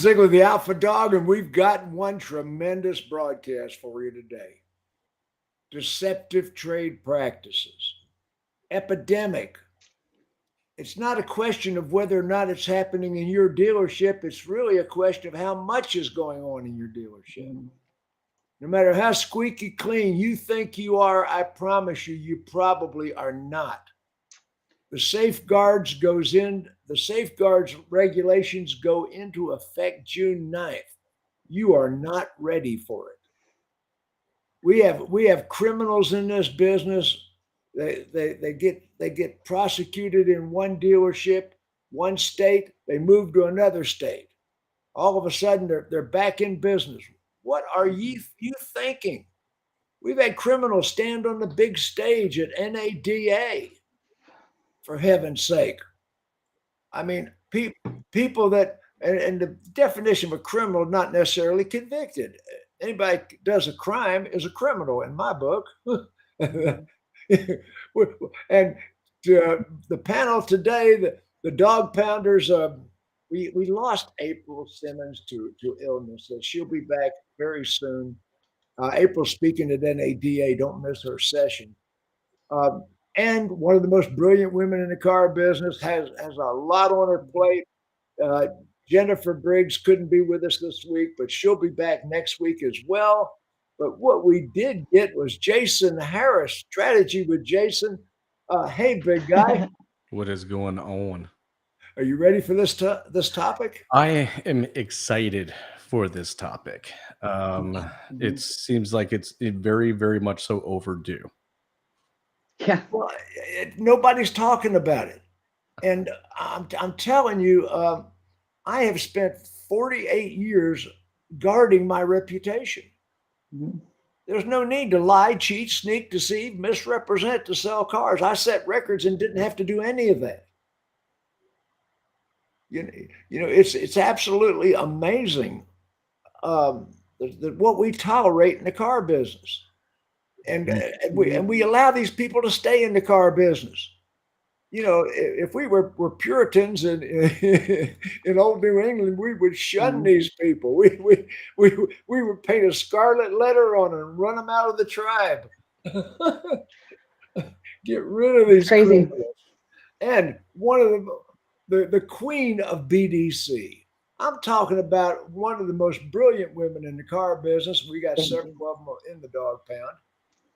Ziegler, the AlphaDawg, and we've got one tremendous broadcast for you today. Deceptive trade practices. Epidemic. It's not a question of whether or not it's happening in your dealership. It's really a question of how much is going on in your dealership. No matter how squeaky clean you think you are, I promise you, you probably are not. The safeguards regulations go into effect June 9th. You are not ready for it. We have criminals in this business. They get prosecuted in one dealership, one state, they move to another state. All of a sudden they're back in business. What are you thinking? We've had criminals stand on the big stage at NADA, for heaven's sake. I mean, people that, and the definition of a criminal, not necessarily convicted. Anybody does a crime is a criminal in my book. And the panel today, the dog pounders, we lost April Simmons to illness. So she'll be back very soon. April's speaking at NADA. Don't miss her session. And one of the most brilliant women in the car business has a lot on her plate. Jennifer Briggs couldn't be with us this week, but she'll be back next week as well. But what we did get was Jason Harris, Strategy with Jason. Hey, big guy. What is going on? Are you ready for this topic? I am excited for this topic. It seems like it's very, very much so overdue. Yeah. Well, nobody's talking about it. And I'm telling you, I have spent 48 years guarding my reputation. There's no need to lie, cheat, sneak, deceive, misrepresent to sell cars. I set records and didn't have to do any of that. You know, it's absolutely amazing what we tolerate in the car business, and we allow these people to stay in the car business. You know, if we were Puritans in old New England, we would shun these people. We would paint a scarlet letter on them and run them out of the tribe. Get rid of these crazy criminals. And one of the queen of BDC. I'm talking about one of the most brilliant women in the car business. We got several of them in the dog pound.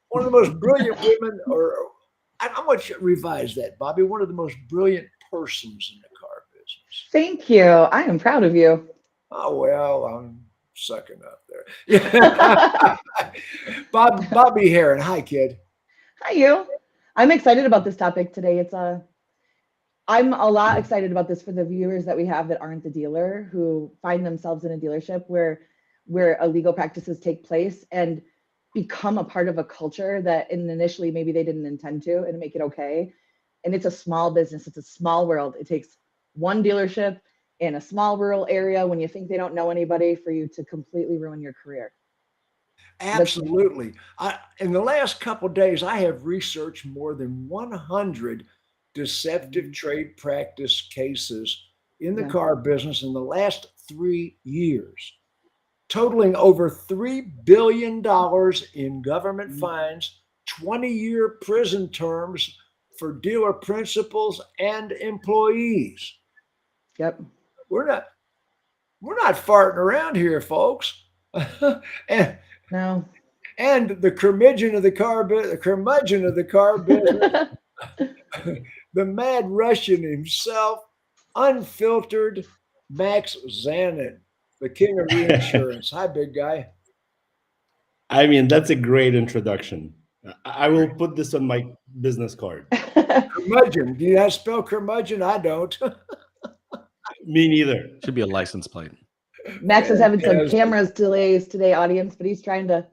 One of the most brilliant women, or I want you to revise that, Bobbie. One of the most brilliant persons in the car business. Thank you. I am proud of you. Oh, well, I'm sucking up there. Bobbie Herron. Hi, kid. Hi, you. I'm excited about this topic today. I'm a lot excited about this for the viewers that we have that aren't the dealer, who find themselves in a dealership where illegal practices take place and become a part of a culture that initially maybe they didn't intend to, and make it okay. And it's a small business. It's a small world. It takes one dealership in a small rural area when you think they don't know anybody for you to completely ruin your career. Absolutely. In the last couple of days, I have researched more than 100 deceptive trade practice cases in the car business in the last 3 years, totaling over $3 billion in government fines, 20-year prison terms for dealer principals and employees. Yep. We're not farting around here, folks. No. And the curmudgeon of the car business, the mad Russian himself, unfiltered Max Zanan, the king of reinsurance. Hi, big guy. I mean, that's a great introduction. I will put this on my business card. Curmudgeon. Do you know how to spell curmudgeon? I don't. Me neither. Should be a license plate. Max is having some cameras delays today, audience, but he's trying to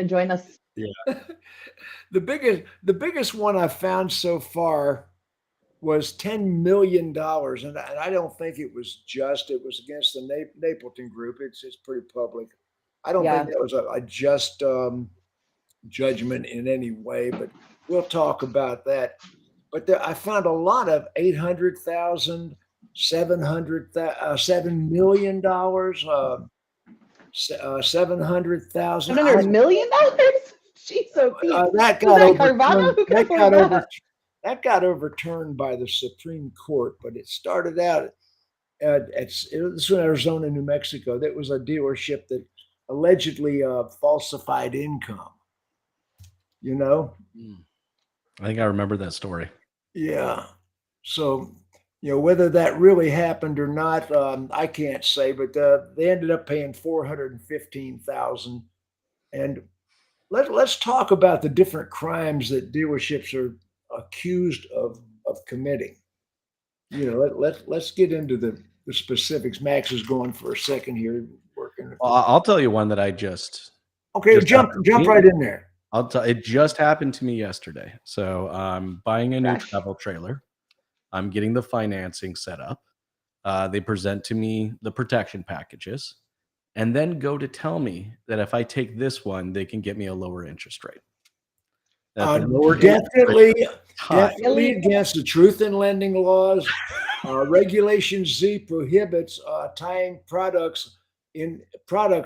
join us. Yeah. The biggest one I've found so far was $10 million. And I don't think it was just. It was against the Napleton Group. It's pretty public. I don't think that was a just judgment in any way, but we'll talk about that. But I found a lot of $800,000, $7 million, $700,000. $700 million? Jeez, so Pete. That Was got that overturned. Carvana? Who can afford that? That got overturned by the Supreme Court, but it started out this was in Arizona, New Mexico. That was a dealership that allegedly falsified income. You know? I think I remember that story. Yeah. So, whether that really happened or not, I can't say. But they ended up paying $415,000. And let's talk about the different crimes that dealerships are accused of committing. Let's get into the specifics. Max is going for a second here, working. Well, I'll tell you one that I just jump right in there. It just happened to me yesterday. So I'm buying a new travel trailer. I'm getting the financing set up. They present to me the protection packages, and then go to tell me that if I take this one, they can get me a lower interest rate. Definitely against the truth in lending laws. Regulation Z prohibits tying product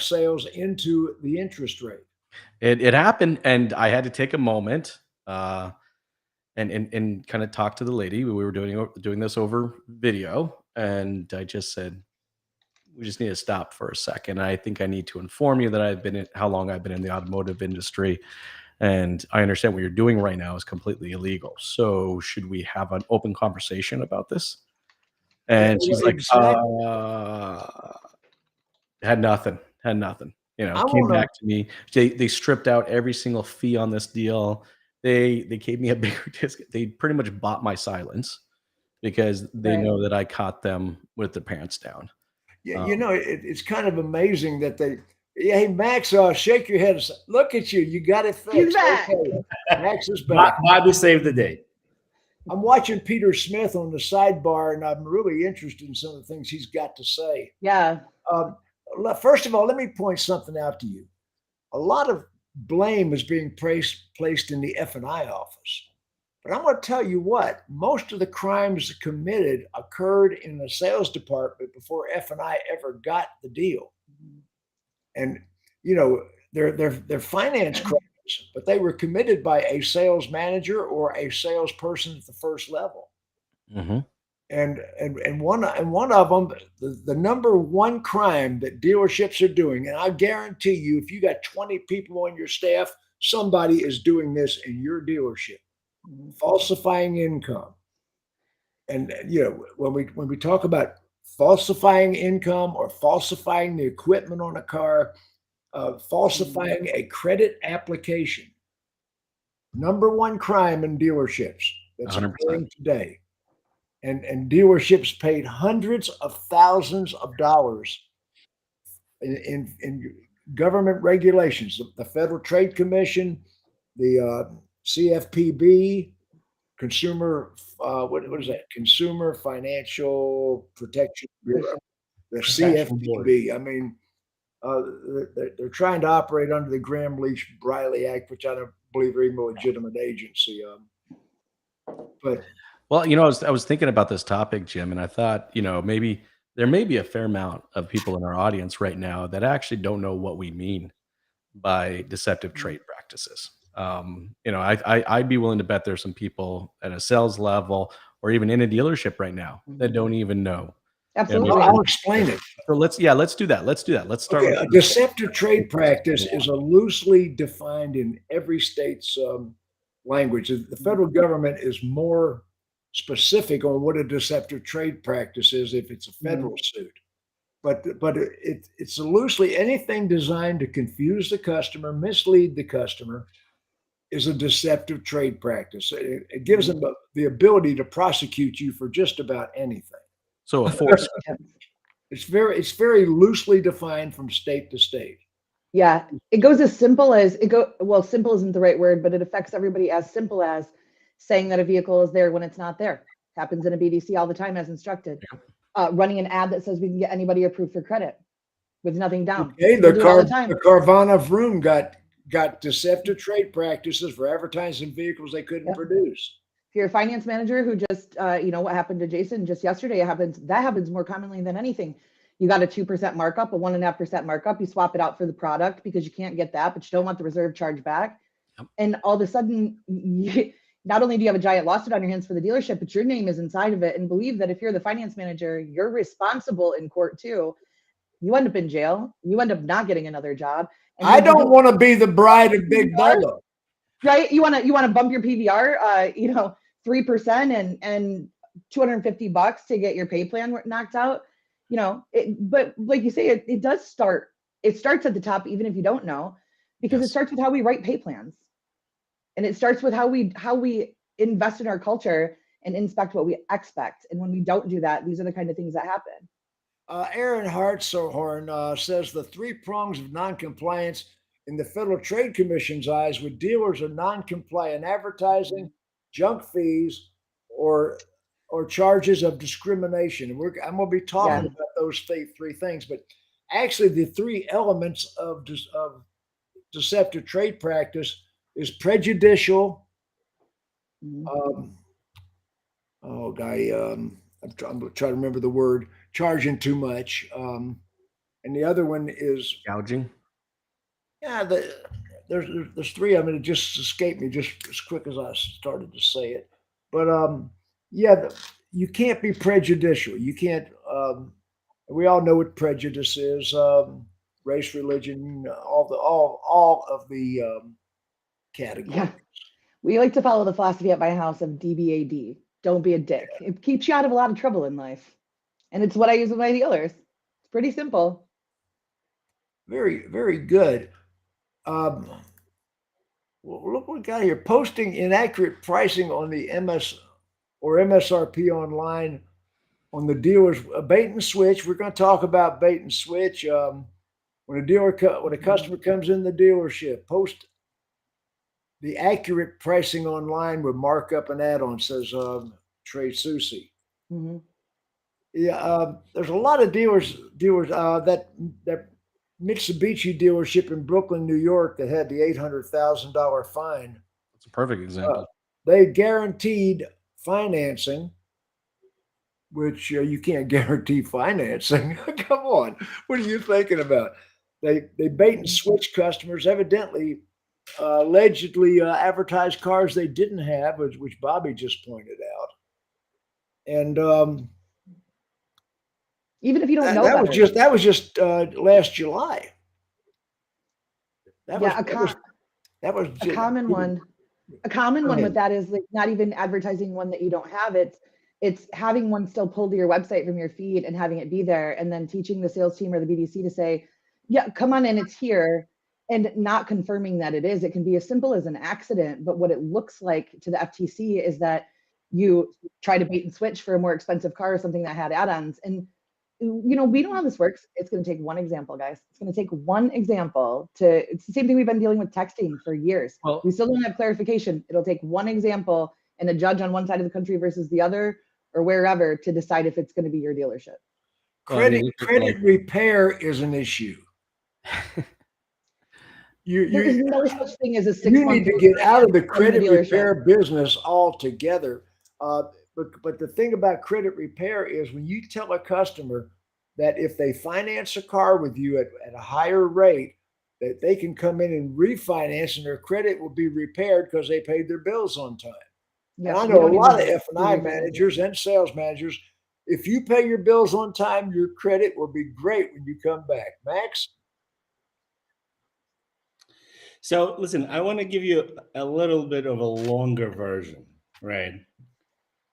sales into the interest rate. It happened, and I had to take a moment and kind of talk to the lady. We were doing this over video, and I just said, we just need to stop for a second. I think I need to inform you that how long I've been in the automotive industry, and I understand what you're doing right now is completely illegal. So should we have an open conversation about this? And she's like, had nothing. Came back to me. They stripped out every single fee on this deal. They gave me a bigger discount. They pretty much bought my silence because they know that I caught them with their pants down. Yeah, it's kind of amazing that hey, Max, shake your head. Look at you. You got it fixed. He's back. Okay. Max is back. Bobbie saved the day. I'm watching Peter Smith on the sidebar, and I'm really interested in some of the things he's got to say. Yeah. First of all, let me point something out to you. A lot of blame is being placed in the F&I office. But I'm going to tell you what, most of the crimes committed occurred in the sales department before F&I ever got the deal. And, they're finance crimes, but they were committed by a sales manager or a salesperson at the first level. Mm-hmm. And one of them, the number one crime that dealerships are doing, and I guarantee you, if you got 20 people on your staff, somebody is doing this in your dealership, falsifying income. And when we talk about falsifying income or falsifying the equipment on a car, falsifying a credit application, number one crime in dealerships that's 100%. occurring today. And dealerships paid hundreds of thousands of dollars in government regulations, the Federal Trade Commission, the CFPB, Consumer, what is that? Consumer Financial Protection Bureau, the CFPB. I mean, they're trying to operate under the Gramm-Leach-Briley Act, which I don't believe are even a legitimate agency. But well, I was thinking about this topic, Jim, and I thought, maybe there may be a fair amount of people in our audience right now that actually don't know what we mean by deceptive trade practices. I'd be willing to bet there's some people at a sales level or even in a dealership right now that don't even know. Absolutely. I'll explain it. So let's do that. Let's start with a deceptive trade practice is a loosely defined in every state's language. The federal government is more specific on what a deceptive trade practice is if it's a federal suit. But it's loosely anything designed to confuse the customer, mislead the customer, is a deceptive trade practice. It gives them the ability to prosecute you for just about anything. So a force. It's very loosely defined from state to state. Yeah, it goes as simple as well, simple isn't the right word, but it affects everybody as simple as saying that a vehicle is there when it's not there. Happens in a BDC all the time as instructed. Running an ad that says we can get anybody approved for credit with nothing down. Okay, the Carvana Vroom got deceptive trade practices for advertising vehicles they couldn't produce. If you're a finance manager who just, what happened to Jason just yesterday, that happens more commonly than anything. You got a 2% markup, a 1.5% markup. You swap it out for the product because you can't get that, but you don't want the reserve charge back. Yep. And all of a sudden, not only do you have a giant lawsuit on your hands for the dealership, but your name is inside of it. And believe that if you're the finance manager, you're responsible in court too. You end up in jail. You end up not getting another job. And I don't want to be the bride of Big Bubba. Right? You want to bump your PVR, 3% and $250 to get your pay plan knocked out. But like you say, it does start. It starts at the top, even if you don't know, because Yes. it starts with how we write pay plans, and it starts with how we invest in our culture and inspect what we expect. And when we don't do that, these are the kind of things that happen. Aaron Hartshorn says the three prongs of noncompliance in the Federal Trade Commission's eyes with dealers are non-compliant advertising, junk fees, or charges of discrimination. And I'm going to be talking about those three things, but actually the three elements of deceptive trade practice is prejudicial. I'm trying to remember the word, charging too much. And the other one is Gouging. Yeah, there's three of them. It just escaped me just as quick as I started to say it. But you can't be prejudicial. You can't. We all know what prejudice is. Race, religion, all of the categories. Yeah. We like to follow the philosophy at my house of DBAD. Don't be a dick. It keeps you out of a lot of trouble in life. And it's what I use with my dealers. It's pretty simple. Very, very good. Well, look what we got here. Posting inaccurate pricing on the MS or MSRP online on the dealers. Bait and switch. We're going to talk about bait and switch. When a customer comes in the dealership, post the accurate pricing online with markup and add-on, says Trey Susie. Mm-hmm. Yeah, there's a lot of dealers that Mitsubishi dealership in Brooklyn, New York, that had the $800,000 fine. That's a perfect example. They guaranteed financing, which you can't guarantee financing. Come on, what are you thinking about? They bait and switch customers, evidently, allegedly advertised cars they didn't have, which Bobbie just pointed out. And even if you don't know that better. was just last July. That was a common one. A common one with that is like not even advertising one that you don't have. It's having one still pulled to your website from your feed and having it be there, and then teaching the sales team or the BDC to say, yeah, come on in, it's here, and not confirming that it is. It can be as simple as an accident, but what it looks like to the FTC is that you try to bait and switch for a more expensive car or something that had add-ons. And we know how this works. It's going to take one example, guys. It's going to take one example it's the same thing we've been dealing with texting for years. Well, we still don't have clarification. It'll take one example and a judge on one side of the country versus the other or wherever to decide if it's going to be your dealership. Credit repair is an issue. There is no such thing as a 6 You month. need to get out of the credit repair business altogether. But the thing about credit repair is when you tell a customer that if they finance a car with you at a higher rate, that they can come in and refinance and their credit will be repaired because they paid their bills on time. Yeah, and I know a lot of F&I managers and sales managers, if you pay your bills on time, your credit will be great when you come back. Max? So listen, I want to give you a little bit of a longer version, right?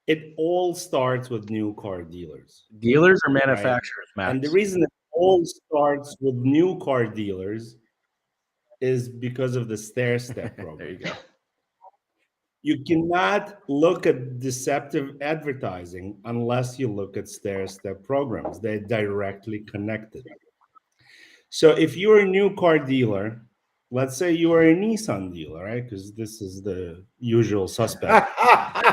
It all starts with new car dealers. Dealers or manufacturers, right? Max? And the reason it all starts with new car dealers is because of the stair-step program. There you go. You cannot look at deceptive advertising unless you look at stair-step programs. They're directly connected. So if you're a new car dealer, let's say you are a Nissan dealer, right? Because this is the usual suspect,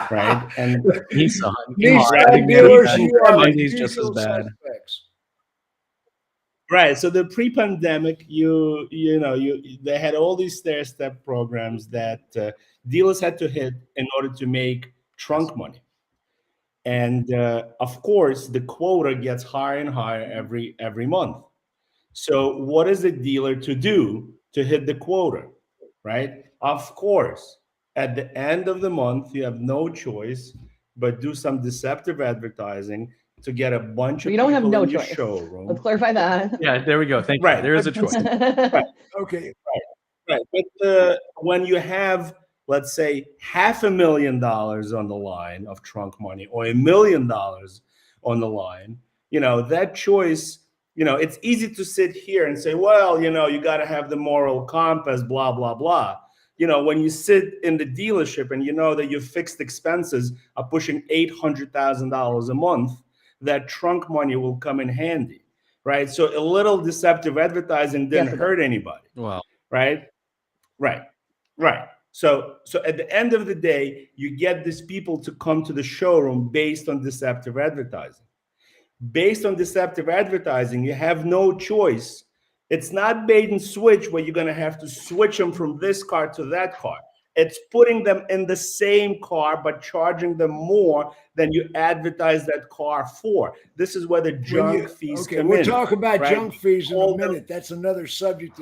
right? And Nissan dealers, you are the just as usual bad. suspects. Right. So the pre-pandemic, they had all these stair-step programs that dealers had to hit in order to make trunk money. And of course, the quota gets higher and higher every month. So what is the dealer to do to hit the quota, right? Of course, at the end of the month, you have no choice but do some deceptive advertising to get a bunch of You don't have people no in your choice. showroom. Let's clarify that. Yeah, there we go. Thank you. Right. There is a choice. Okay. Right. But when you have, let's say, $500,000 on the line of trunk money or $1 million on the line, that choice, it's easy to sit here and say, well, you got to have the moral compass, blah, blah, blah. When you sit in the dealership and you know that your fixed expenses are pushing $800,000 a month, that trunk money will come in handy, right? So a little deceptive advertising didn't hurt anybody, Well, right? Right. So at the end of the day, you get these people to come to the showroom based on deceptive advertising. Based on deceptive advertising, you have no choice. It's not bait and switch where you're going to have to switch them from this car to that car. It's putting them in the same car, but charging them more than you advertise that car for. This is where the junk fees come we'll in. talk about right? junk fees in a minute. That's another subject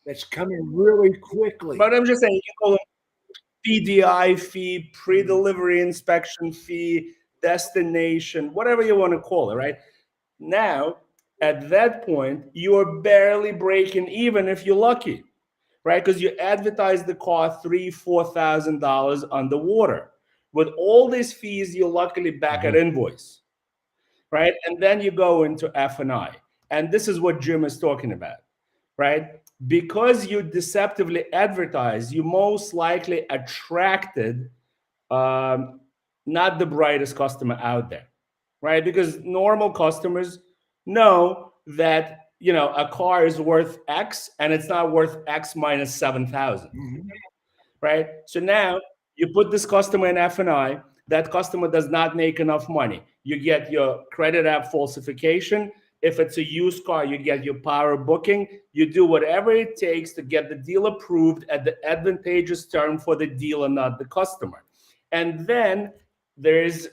that's coming really quickly. But I'm just saying, you call them PDI fee, pre-delivery inspection fee, destination, whatever you want to call it, right? Now, at that point, you're barely breaking even if you're lucky, right? Because you advertise the car $3,000-$4,000 underwater. With all these fees, you're luckily back at invoice, right? And then you go into F&I. And this is what Jim is talking about, right? Because you deceptively advertise, you most likely attracted not the brightest customer out there, right? Because normal customers know that a car is worth X and it's not worth X minus 7,000, right? So now you put this customer in F&I, that customer does not make enough money. You get your credit app falsification. If it's a used car, you get your power booking. You do whatever it takes to get the deal approved at the advantageous term for the dealer, not the customer. And then there's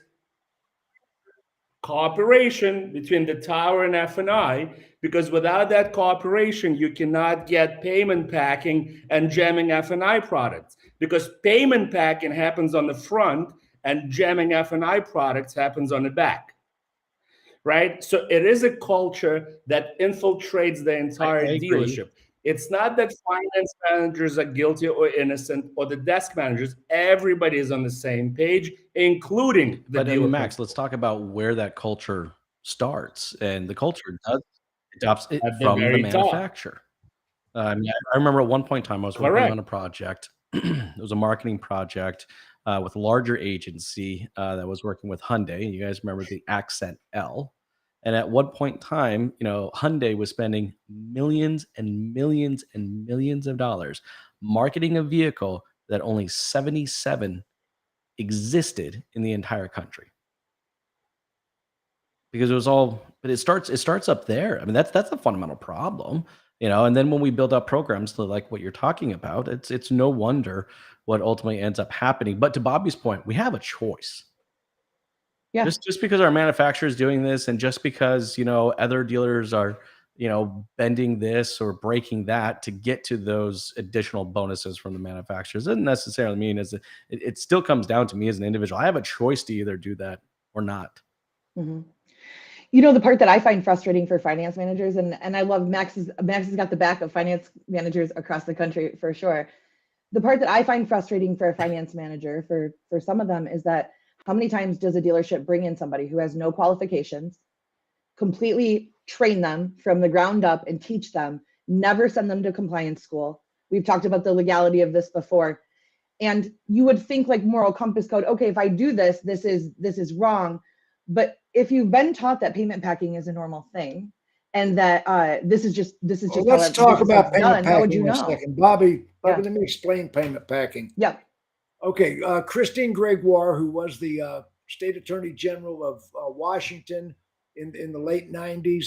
cooperation between the tower and F&I, because without that cooperation, you cannot get payment packing and jamming F&I products, because payment packing happens on the front and jamming F&I products happens on the back, right? So it is a culture that infiltrates the entire dealership. It's not that finance managers are guilty or innocent or the desk managers. Everybody is on the same page, including the dealer. Max, let's talk about where that culture starts. And the culture adopts it from the manufacturer. I remember at one point in time, I was working on a project. It was a marketing project with a larger agency that was working with Hyundai. You guys remember the Accent L. And at one point in time, Hyundai was spending millions and millions and millions of dollars marketing a vehicle that only 77 existed in the entire country. Because it was all, but it starts up there. I mean, that's a fundamental problem, and then when we build up programs to like what you're talking about, it's no wonder what ultimately ends up happening. But to Bobbie's point, we have a choice. Yeah. Just because our manufacturer is doing this, and just because other dealers are bending this or breaking that to get to those additional bonuses from the manufacturers, doesn't necessarily mean it still comes down to me as an individual. I have a choice to either do that or not. Mm-hmm. The part that I find frustrating for finance managers, and I love Max has got the back of finance managers across the country for sure. The part that I find frustrating for a finance manager, for some of them, is that how many times does a dealership bring in somebody who has no qualifications, completely train them from the ground up and teach them, never send them to compliance school? We've talked about the legality of this before. And you would think like moral compass code, okay, if I do this, this is wrong. But if you've been taught that payment packing is a normal thing, and that this is just let's talk about payment packing how would you in a know? second. Bobbie, let me explain payment packing. Yeah. Okay, Christine Gregoire, who was the state attorney general of Washington in the late 90s,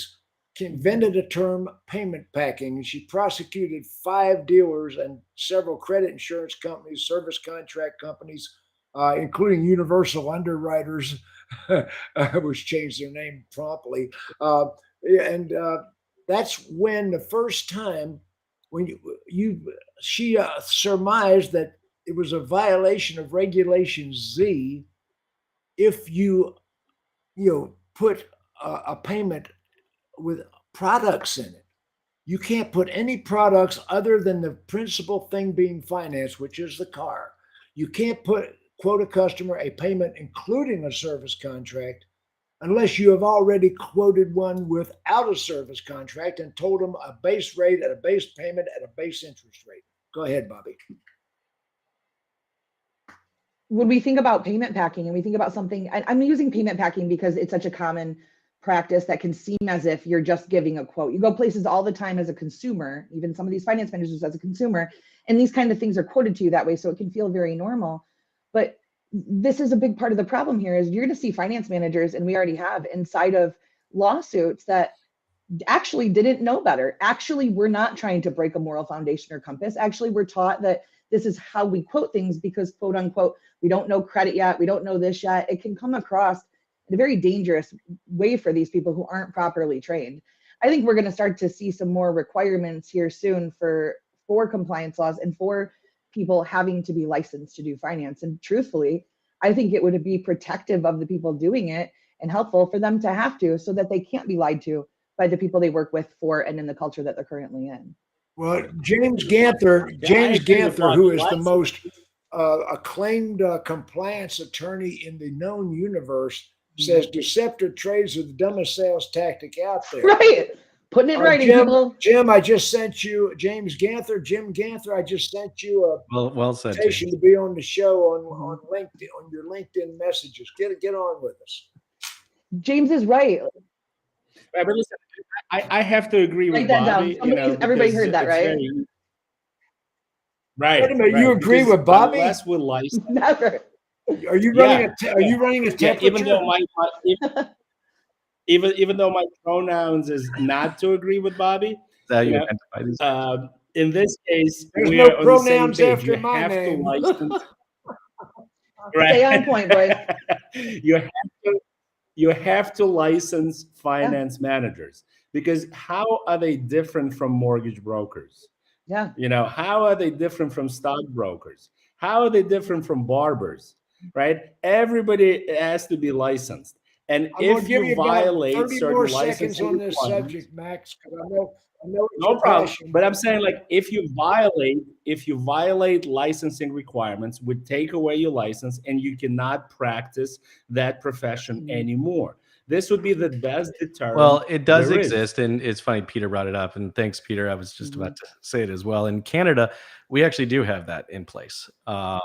invented a term payment packing. She prosecuted 5 dealers and several credit insurance companies, service contract companies including Universal Underwriters, which changed their name promptly. And that's when the first time when she surmised that it was a violation of Regulation Z if you put a payment with products in it. You can't put any products other than the principal thing being financed, which is the car. You can't quote a customer a payment including a service contract unless you have already quoted one without a service contract and told them a base rate at a base payment at a base interest rate. Go ahead, Bobbie. When we think about payment packing and we think about something, I'm using payment packing because it's such a common practice that can seem as if you're just giving a quote. You go places all the time as a consumer, even some of these finance managers as a consumer, and these kind of things are quoted to you that way, so it can feel very normal. But this is a big part of the problem here is you're going to see finance managers, and we already have inside of lawsuits that actually didn't know better. Actually, we're not trying to break a moral foundation or compass. Actually, we're taught that this is how we quote things because, quote unquote, we don't know credit yet, we don't know this yet. It can come across in a very dangerous way for these people who aren't properly trained. I think we're going to start to see some more requirements here soon for compliance laws and for people having to be licensed to do finance. And truthfully, I think it would be protective of the people doing it and helpful for them to have to, so that they can't be lied to by the people they work with for and in the culture that they're currently in. Well, James Ganther, who is the most acclaimed compliance attorney in the known universe, says Deceptive trades are the dumbest sales tactic out there. Right. Putting it in writing, people. Jim, I just sent you, Jim Ganther, I just sent you a well said, invitation to be on the show on LinkedIn, on your LinkedIn messages. Get on with us. James is right. Right, but listen, I have to agree with Bobbie. Everybody heard that, right? Right. Wait a minute, you agree with Bobbie? Unless we're licensed. Never. Are you running a temperature? Even though my pronouns is not to agree with Bobbie. In this case, there's we no are on pronouns the same page. after You my have name. to license. Right. Stay on point, boy. You have to license finance managers, because how are they different from mortgage brokers? Yeah. How are they different from stockbrokers? How are they different from barbers? Right? Everybody has to be licensed. And if you violate 30 certain more seconds on this requirements, subject, Max, because I know no problem. But I'm saying, like, if you violate licensing requirements, would take away your license, and you cannot practice that profession anymore. This would be the best deterrent. Well, it does exist, and it's funny Peter brought it up, and thanks, Peter. I was just about to say it as well. In Canada, we actually do have that in place. But I'll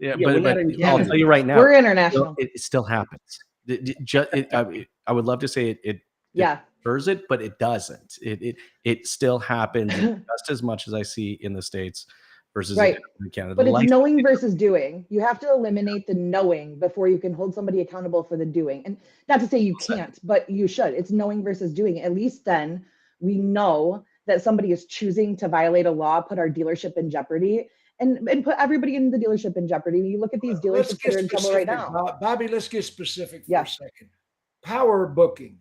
tell you right now, we're international. It still happens. I would love to say it deters it, but it doesn't. It still happens just as much as I see in the States versus in Canada. But it's knowing versus doing. You have to eliminate the knowing before you can hold somebody accountable for the doing. And not to say you can't, but you should. It's knowing versus doing. At least then we know that somebody is choosing to violate a law, put our dealership in jeopardy, and put everybody in the dealership in jeopardy. You look at these dealerships that are in trouble right now. Bobbie, let's get specific for a second. Power booking.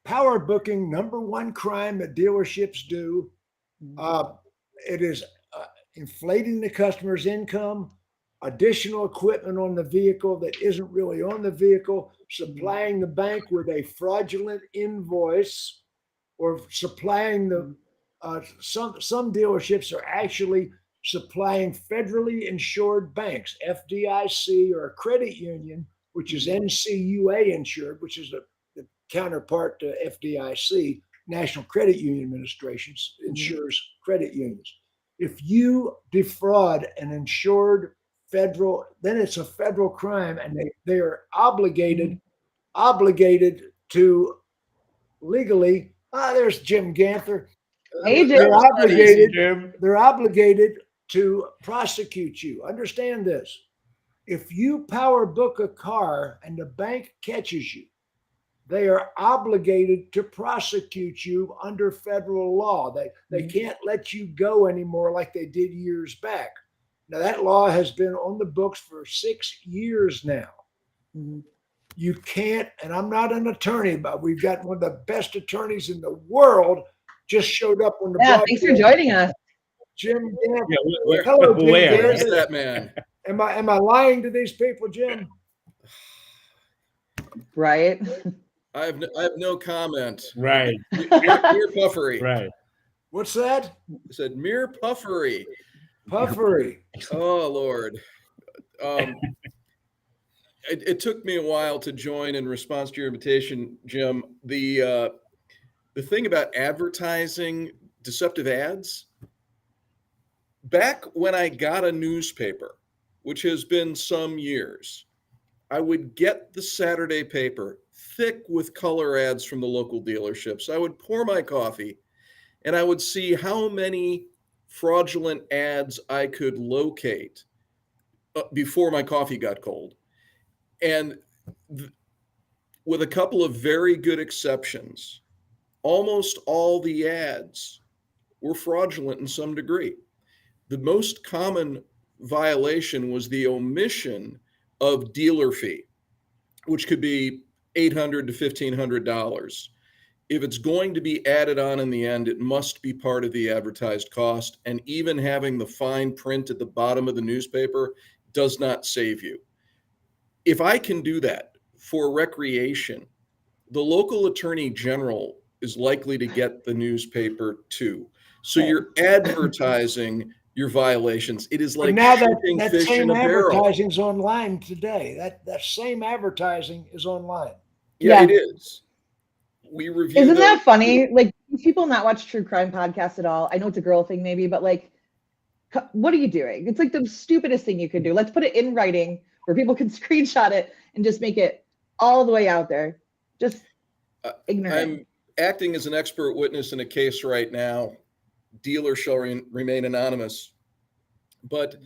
Power booking, number one crime that dealerships do. It is inflating the customer's income, additional equipment on the vehicle that isn't really on the vehicle, supplying the bank with a fraudulent invoice, or supplying the some dealerships are actually supplying federally insured banks, FDIC, or a credit union, which is NCUA insured, which is the counterpart to FDIC, National Credit Union Administration insures credit unions. If you defraud an insured federal, then it's a federal crime, and they are obligated to legally. There's Jim Ganther. They're obligated to prosecute you. Understand this. If you power book a car and the bank catches you, they are obligated to prosecute you under federal law. They can't let you go anymore like they did years back. Now that law has been on the books for 6 years now. Mhm. You can't, and I'm not an attorney, but we've got one of the best attorneys in the world just showed up on the Yeah, thanks for broadcast. joining us. Jim Gant. Yeah, Hello, Jim where? Where is Gant. that man? Am I lying to these people, Jim? Right? I have no comment. Right, Mere puffery. right. What's that? I said mere puffery. Puffery. Oh Lord. It took me a while to join in response to your invitation, Jim. The thing about advertising deceptive ads, back when I got a newspaper, which has been some years, I would get the Saturday paper thick with color ads from the local dealerships. I would pour my coffee and I would see how many fraudulent ads I could locate before my coffee got cold. And with a couple of very good exceptions, almost all the ads were fraudulent in some degree. The most common violation was the omission of dealer fee, which could be $800 to $1,500. If it's going to be added on in the end, it must be part of the advertised cost. And even having the fine print at the bottom of the newspaper does not save you. If I can do that for recreation, the local attorney general is likely to get the newspaper too. So you're advertising your violations. It is But like now shooting that fish same in a barrel. advertising's online today. That same advertising is online. Yeah, Yeah. it is. We review Isn't those. that funny? Like, people not watch true crime podcasts at all. I know it's a girl thing maybe, but like, what are you doing? It's like the stupidest thing you could do. Let's put it in writing where people can screenshot it and just make it all the way out there. Just ignorant. I'm acting as an expert witness in a case right now. Dealer shall remain anonymous, but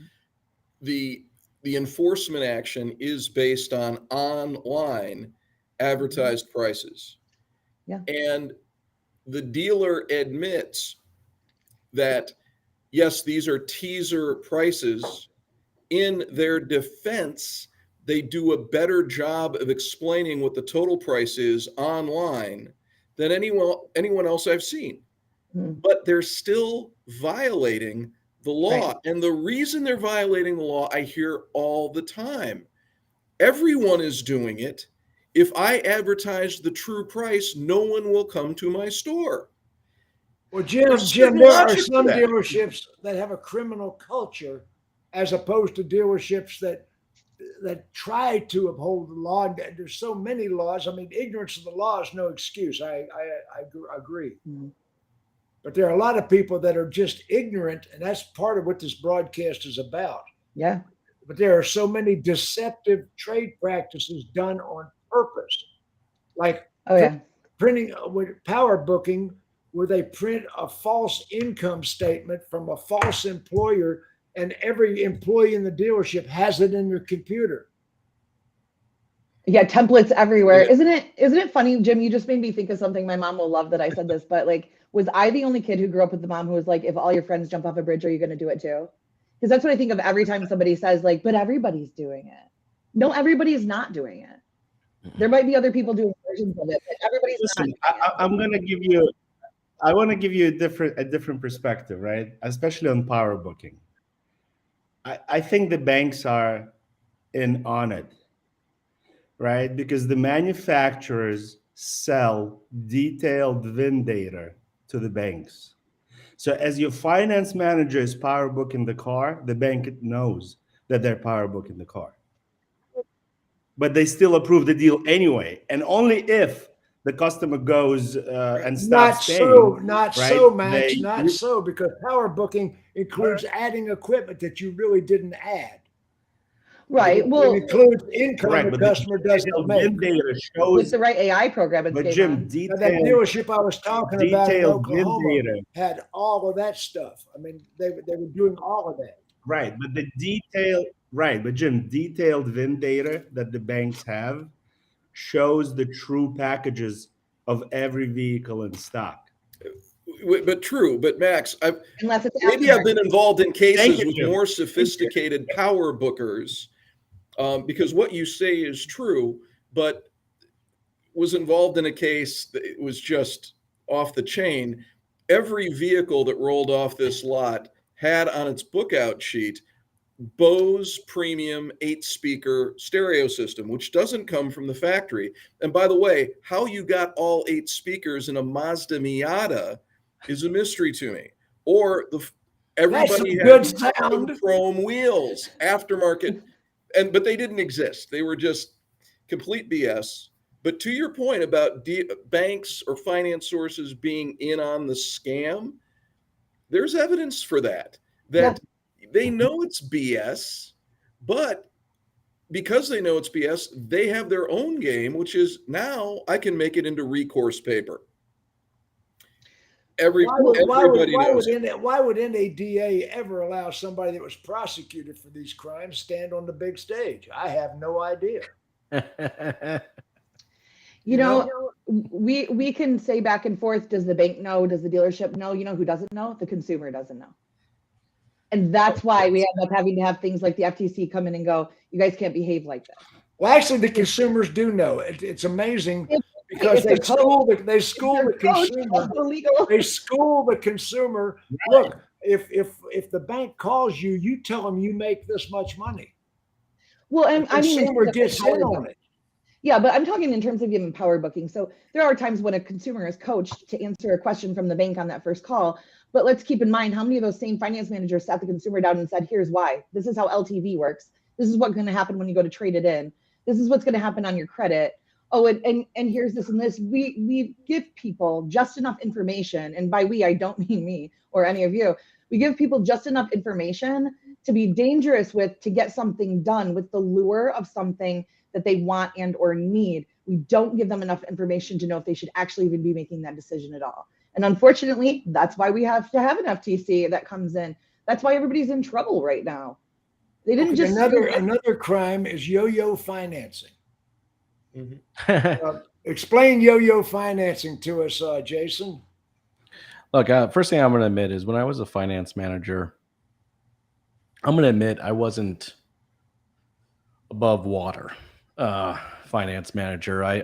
the enforcement action is based on online advertised prices. Yeah. And the dealer admits that, yes, these are teaser prices. In their defense, they do a better job of explaining what the total price is online than anyone else I've seen. But they're still violating the law. Right. And the reason they're violating the law, I hear all the time. Everyone is doing it. If I advertise the true price, no one will come to my store. Well, Jim, There's certain there are logic to some that. dealerships that have a criminal culture, as opposed to dealerships that try to uphold the law. And there's so many laws. I mean, ignorance of the law is no excuse. I agree. Mhm. But there are a lot of people that are just ignorant, and that's part of what this broadcast is about. Yeah. But there are so many deceptive trade practices done on purpose, like Oh yeah. printing with power booking, where they print a false income statement from a false employer, and every employee in the dealership has it in their computer. Yeah, templates everywhere. Yeah. Isn't it funny, Jim? You just made me think of something. My mom will love that I said this, but like, was I the only kid who grew up with the mom who was like, if all your friends jump off a bridge, are you going to do it too? Because that's what I think of every time somebody says like, but everybody's doing it. No, everybody's not doing it. There might be other people doing versions of it, but everybody's Listen, not. I'm gonna give you. I want to give you a different perspective, right? Especially on power booking. I think the banks are in on it, right? Because the manufacturers sell detailed VIN data to the banks. So as your finance manager is power booking the car, the bank knows that they're power booking the car. But they still approve the deal anyway, and only if the customer goes and stops paying. Not right? so, Max. They- Not so, because power booking includes adding equipment that you really didn't add. Right. It Well, includes income Correct, the but customer doesn't detailed make. VIN data with shows. the right AI program, it's But game Jim, on. Now, that detailed dealership I was talking about in detailed VIN Oklahoma data. had all of that stuff. I mean, they were doing all of that. Right, but the but Jim, detailed VIN data that the banks have shows the true packages of every vehicle in stock. But true. But Max, Unless it's maybe I've been aftermarket. involved in cases you, with Jim. more sophisticated power bookers, because what you say is true, but was involved in a case that was just off the chain. Every vehicle that rolled off this lot had on its bookout sheet Bose premium 8-speaker stereo system, which doesn't come from the factory. And by the way, how you got all 8 speakers in a Mazda Miata is a mystery to me. Or everybody good had sound. chrome wheels, aftermarket, but they didn't exist. They were just complete BS. But to your point about banks or finance sources being in on the scam, there's evidence for that. They know it's BS, but because they know it's BS, they have their own game, which is now I can make it into recourse paper. Everybody knows it. Why would NADA ever allow somebody that was prosecuted for these crimes stand on the big stage? I have no idea. You know, we can say back and forth, does the bank know? Does the dealership know? You know who doesn't know? The consumer doesn't know. And that's why we end up having to have things like the FTC come in and go, you guys can't behave like this. Well, actually, the consumers do know. It's amazing because they school the consumer. They school the consumer. Look, if the bank calls you, you tell them you make this much money. Well, and the consumer gets in on it. Yeah, but I'm talking in terms of even power booking. So there are times when a consumer is coached to answer a question from the bank on that first call. But let's keep in mind how many of those same finance managers sat the consumer down and said, here's why. This is how LTV works. This is what's going to happen when you go to trade it in. This is what's going to happen on your credit. Oh, and here's this and this. We give people just enough information. And by we, I don't mean me or any of you. We give people just enough information to be dangerous with, to get something done with the lure of something that they want and or need. We don't give them enough information to know if they should actually even be making that decision at all. And unfortunately, that's why we have to have an FTC that comes in. That's why everybody's in trouble right now. They didn't just another crime is yo-yo financing. Mm-hmm. Explain yo-yo financing to us, Jason. Look, first thing I'm going to admit is when I was a finance manager, I'm going to admit I wasn't above water. Finance manager. I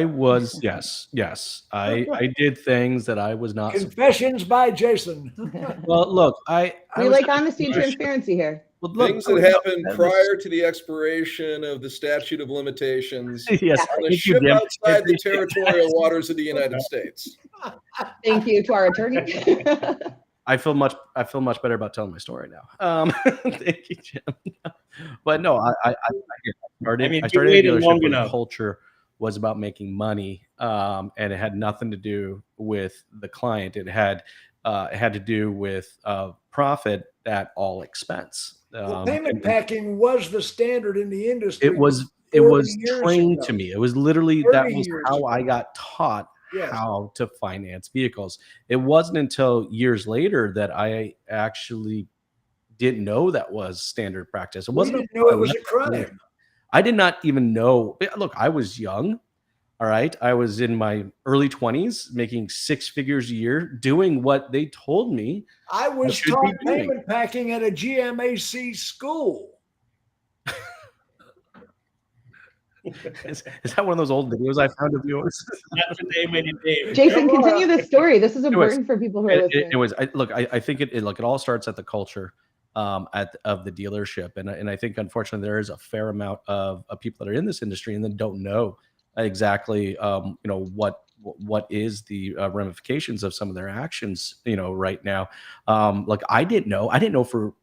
was, yes. I did things that I was not. Confessions by Jason. Well, look, we like honesty and transparency here. Well, look, things that happened prior to the expiration of the statute of limitations yes, on a ship outside the territorial waters of the United States. Thank you to our attorney. I feel much better about telling my story now. Thank you, Jim. But no, I started a dealership where the culture was about making money, and it had nothing to do with the client. It had to do with profit at all expense. Payment packing was the standard in the industry. It was trained to me. It was literally that was how I got taught how to finance vehicles. It wasn't until years later that I actually didn't know that was standard practice. It wasn't. Didn't know it was a crime. I did not even know. Look, I was young. All right. I was in my early 20s, making 6 figures a year, doing what they told me. I was taught payment packing at a GMAC school. Is that one of those old videos I found of yours? That's the name of the Jason, continue the story. This is important for people who are listening. I think it all starts at the culture of the dealership, and I think unfortunately there is a fair amount of people that are in this industry and then don't know exactly what is the ramifications of some of their actions right now. Like I didn't know for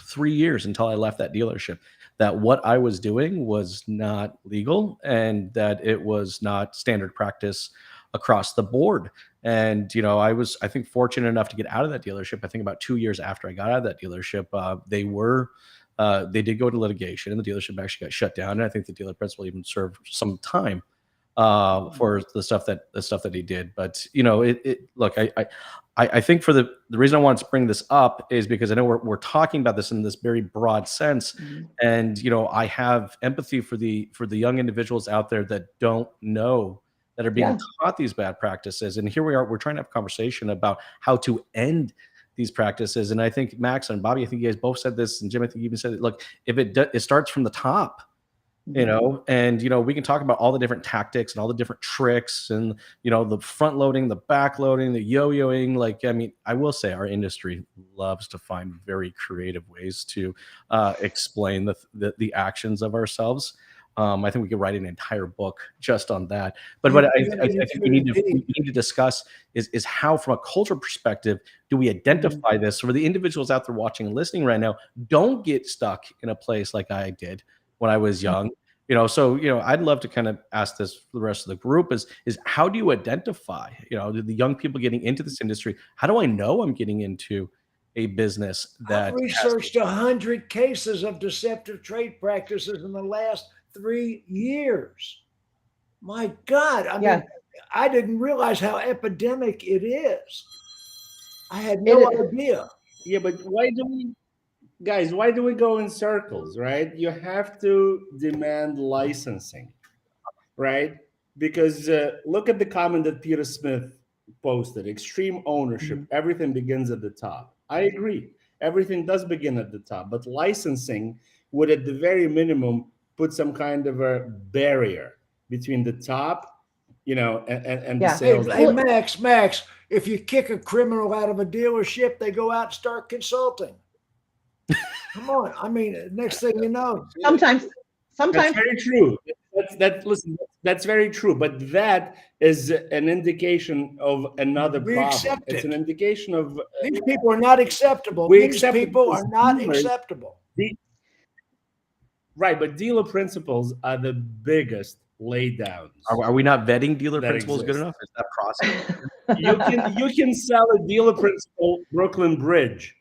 3 years until I left that dealership that what I was doing was not legal and that it was not standard practice across the board. And, I was, I think, fortunate enough to get out of that dealership. I think about 2 years after I got out of that dealership, they did go to litigation and the dealership actually got shut down. And I think the dealer principal even served some time for the stuff that he did. But, look, I think for the reason I wanted to bring this up is because I know we're talking about this in this very broad sense. Mm-hmm. And, I have empathy for the young individuals out there that don't know that are being Yeah. taught these bad practices. And here we are, we're trying to have a conversation about how to end these practices. And I think Max and Bobbie, I think you guys both said this, and Jim, I think you even said it. Look, if it starts from the top, you know, and, you know, we can talk about all the different tactics and all the different tricks and, you know, the front loading, the back loading, the yo-yoing. Like, I mean, I will say our industry loves to find very creative ways to explain the actions of ourselves. I think we could write an entire book just on that. But what I think we need to discuss is how, from a cultural perspective, do we identify this? So for the individuals out there watching and listening right now, don't get stuck in a place like I did when I was young. You know, so, you know, I'd love to kind of ask this for the rest of the group is how do you identify, you know, the young people getting into this industry? How do I know I'm getting into a business that I've researched 100 cases of deceptive trade practices in the last 3 years. My God, I mean, I didn't realize how epidemic it is. I had no idea. Yeah, but why do we, guys, why do we go in circles, right? You have to demand licensing, right? Because look at the comment that Peter Smith posted: extreme ownership, everything begins at the top. I agree. Everything does begin at the top, but licensing would, at the very minimum, put some kind of a barrier between the top, you know, and the sales. Hey, Max, if you kick a criminal out of a dealership, they go out and start consulting. Come on. I mean, next thing you know. Sometimes. That's very true. Listen, that's very true. But that is an indication of another problem. It's an indication of these people are not acceptable. These people are not acceptable. Right, but dealer principles are the biggest laydowns. Are we not vetting dealer principles good enough? Is that process? you can sell a dealer principle Brooklyn Bridge,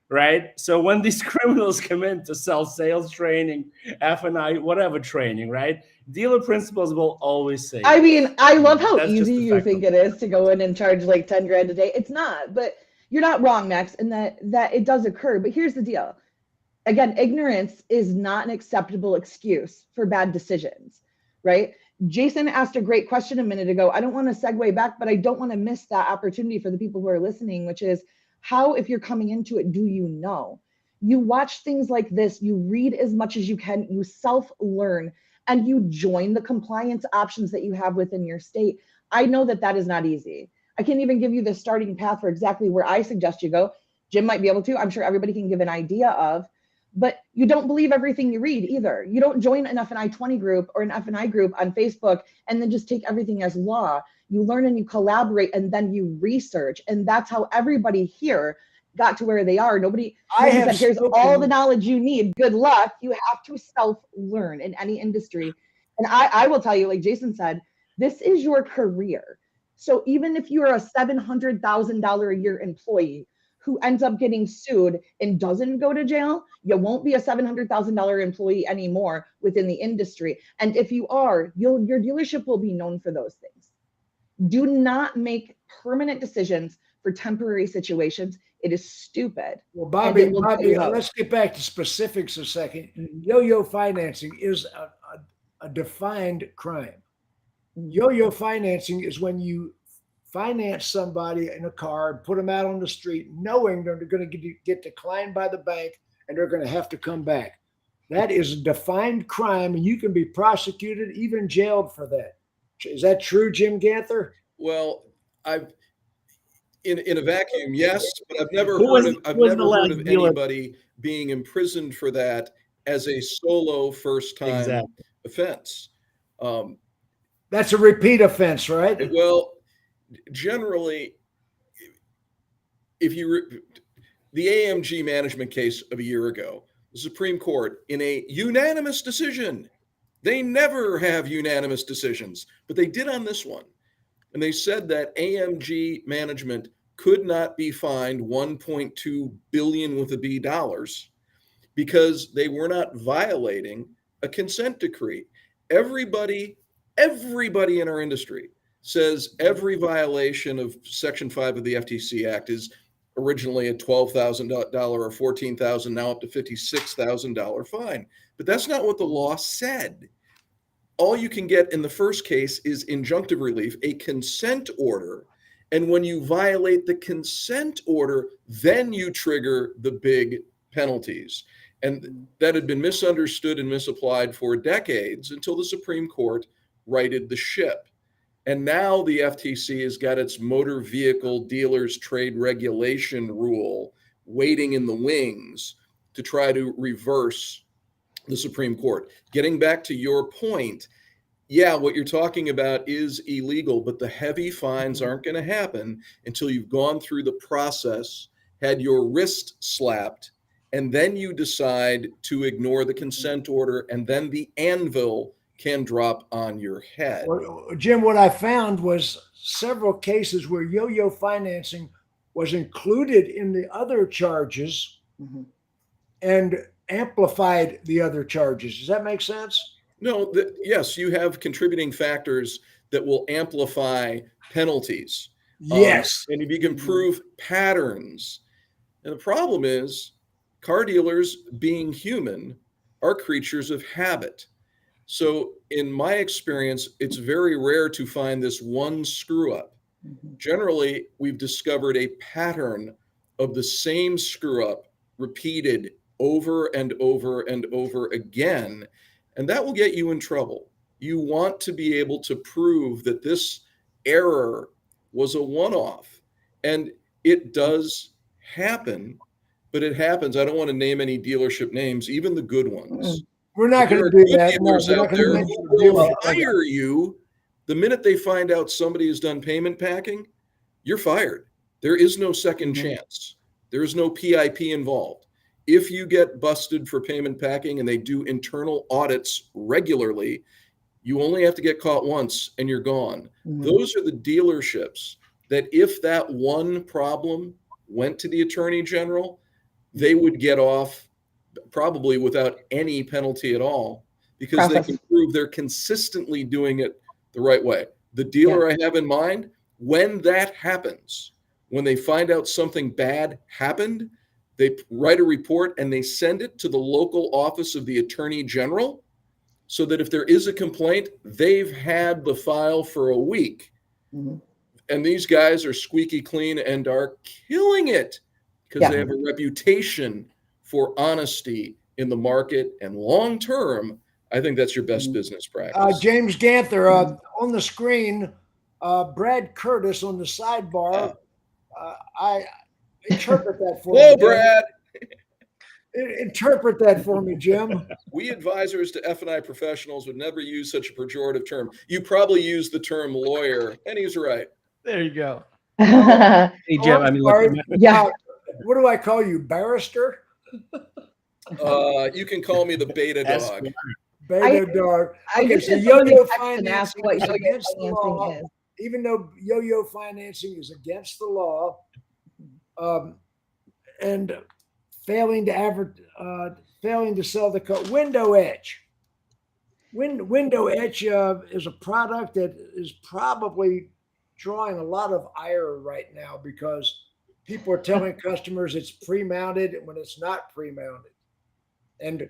right? So when these criminals come in to sell sales training, F&I, whatever training, right? Dealer principles will always say. I mean, I love how That's easy you think it is to go in and charge like 10 grand a day. It's not, but you're not wrong, Max, in that it does occur. But here's the deal. Again, ignorance is not an acceptable excuse for bad decisions, right? Jason asked a great question a minute ago. I don't want to segue back, but I don't want to miss that opportunity for the people who are listening, which is how, if you're coming into it, do you know? You watch things like this, you read as much as you can, you self-learn, and you join the compliance options that you have within your state. I know that is not easy. I can't even give you the starting path for exactly where I suggest you go. Jim might be able to. I'm sure everybody can give an idea of. But you don't believe everything you read either. You don't join an F&I 20 group or an F&I group on Facebook and then just take everything as law. You learn and you collaborate and then you research. And that's how everybody here got to where they are. Nobody said, here's all the knowledge you need. Good luck. You have to self-learn in any industry. And I will tell you, like Jason said, this is your career. So even if you're a $700,000 a year employee who ends up getting sued and doesn't go to jail, you won't be a $700,000 employee anymore within the industry. And if you are, your dealership will be known for those things. Do not make permanent decisions for temporary situations. It is stupid. Well, Bobbie, let's get back to specifics a second. Yo-yo financing is a defined crime. Yo-yo financing is when you finance somebody in a car and put them out on the street knowing they're going to get declined by the bank and they're going to have to come back. That is a defined crime, and you can be prosecuted, even jailed for that. Is that true, Jim Ganther? Well, I've in a vacuum, yes, but I've never heard of anybody being imprisoned for that as a solo first-time offense. That's a repeat offense, right? Well, generally, the AMG management case of a year ago, the Supreme Court, in a unanimous decision, they never have unanimous decisions, but they did on this one. And they said that AMG management could not be fined $1.2 billion with a B dollars because they were not violating a consent decree. Everybody in our industry says every violation of Section 5 of the FTC Act is originally a $12,000 or $14,000, now up to $56,000 fine. But that's not what the law said. all you can get in the first case is injunctive relief, a consent order. And when you violate the consent order, then you trigger the big penalties. And that had been misunderstood and misapplied for decades until the Supreme Court righted the ship. And now the FTC has got its motor vehicle dealers trade regulation rule waiting in the wings to try to reverse the Supreme Court. Getting back to your point, yeah, what you're talking about is illegal, but the heavy fines aren't going to happen until you've gone through the process, had your wrist slapped, and then you decide to ignore the consent order, and then the anvil can drop on your head. Well, Jim, what I found was several cases where yo-yo financing was included in the other charges and amplified the other charges. Does that make sense? No, yes, you have contributing factors that will amplify penalties. Yes. And if you can prove patterns. And the problem is car dealers, being human, are creatures of habit. So in my experience, it's very rare to find this one screw up. Generally, we've discovered a pattern of the same screw up repeated over and over and over again. And that will get you in trouble. You want to be able to prove that this error was a one-off. And it does happen, but it happens. I don't want to name any dealership names, even the good ones. We're not going to do that. No, Dealers we're not out going to there mention who the will dealer. fire you the minute they find out somebody has done payment packing. You're fired. There is no second chance. There is no PIP involved. If you get busted for payment packing and they do internal audits regularly, you only have to get caught once and you're gone. Those are the dealerships that if that one problem went to the Attorney General, they would get off probably without any penalty at all because they can prove they're consistently doing it the right way. The dealer I have in mind, when that happens, when they find out something bad happened, they write a report and they send it to the local office of the Attorney General so that if there is a complaint, they've had the file for a week. And these guys are squeaky clean and are killing it because they have a reputation for honesty in the market. And long term, I think that's your best business practice. James Ganther, on the screen, Brad Curtis on the sidebar. I interpret that for me. Hello, Brad. Interpret that for me, Jim. We advisors to F&I professionals would never use such a pejorative term. You probably use the term lawyer, and he's right. There you go. Yeah. Hey, Jim, I mean, look, What do I call you, barrister? You can call me the beta dog. Beta dog. I Okay, just so did somebody yo-yo text and ask financing what is yo-yo against the law. financing is. Even though yo-yo financing is against the law, and failing to sell the window etch. Window etch is a product that is probably drawing a lot of ire right now because people are telling customers it's pre-mounted when it's not pre-mounted, and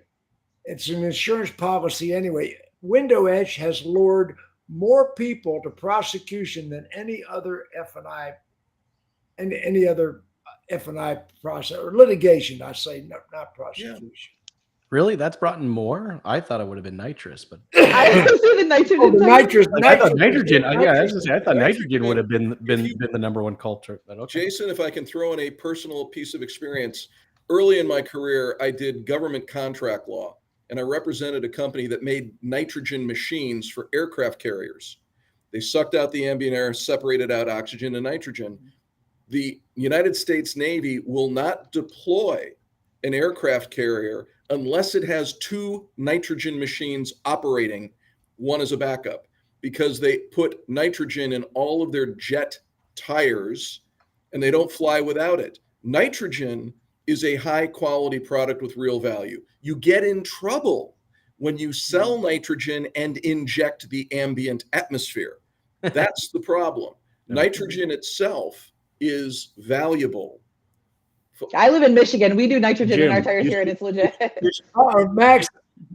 it's an insurance policy anyway. Window etch has lured more people to prosecution than any other F&I and any other F&I process or litigation. I say not prosecution. really? That's brought in more? I thought it would have been nitrous, but I was the nitrogen. Oh, the nitrous. I thought nitrogen. Yeah, I was gonna say, I thought nitrogen would have been the number one culprit. But okay. Jason, if I can throw in a personal piece of experience, early in my career, I did government contract law, and I represented a company that made nitrogen machines for aircraft carriers. They sucked out the ambient air, separated out oxygen and nitrogen. The United States Navy will not deploy an aircraft carrier unless it has two nitrogen machines operating, one as a backup, because they put nitrogen in all of their jet tires and they don't fly without it. Nitrogen is a high quality product with real value. You get in trouble when you sell nitrogen and inject the ambient atmosphere. That's the problem. Nitrogen itself is valuable. I live in Michigan. We do nitrogen in our tires here, and it's legit. Max,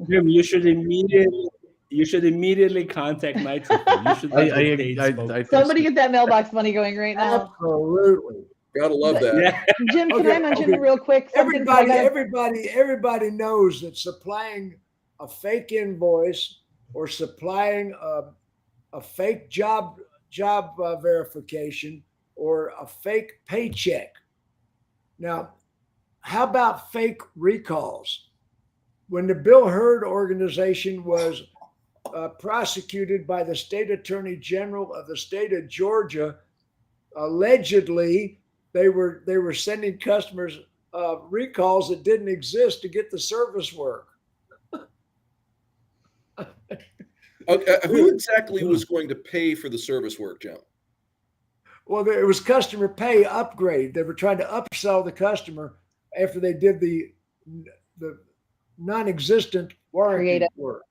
Jim, you should immediately You should immediately contact Nightingale. You should let the paid spokesperson. Somebody get that mailbox money going right now. Absolutely. Gotta love that. Yeah. Jim, can Okay, I mention okay. real quick something? Everybody knows that supplying a fake invoice or supplying a fake job verification or a fake paycheck. Now, how about fake recalls? When the Bill Hurd organization was prosecuted by the state attorney general of the state of Georgia, allegedly they were sending customers recalls that didn't exist to get the service work. Okay, who exactly was going to pay for the service work, Jim? Well, it was customer pay upgrade. They were trying to upsell the customer after they did the non-existent warranty Creative. work,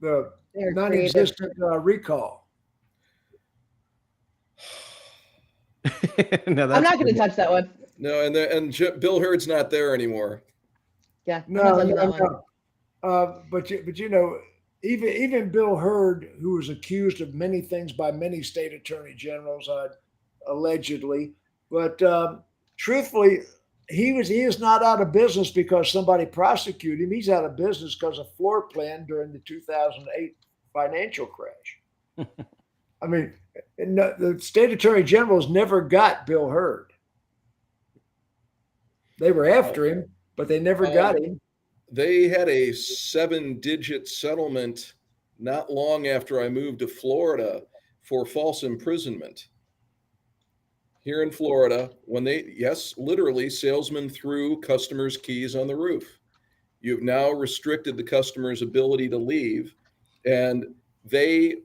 the They're non-existent recall. No, I'm not going to touch that one. No, and Bill Hurd's not there anymore. Yeah, I'm not touching that one. But you know, even Bill Hurd, who was accused of many things by many state attorney generals, allegedly, but truthfully, he is not out of business because somebody prosecuted him. He's out of business because of floor plan during the 2008 financial crash. I mean, the state attorney generals never got Bill Hurd. They were after him, but they never got him. They had a 7-digit settlement not long after I moved to Florida for false imprisonment. Here in Florida, when literally salesmen threw customers' keys on the roof. You've now restricted the customer's ability to leave, and they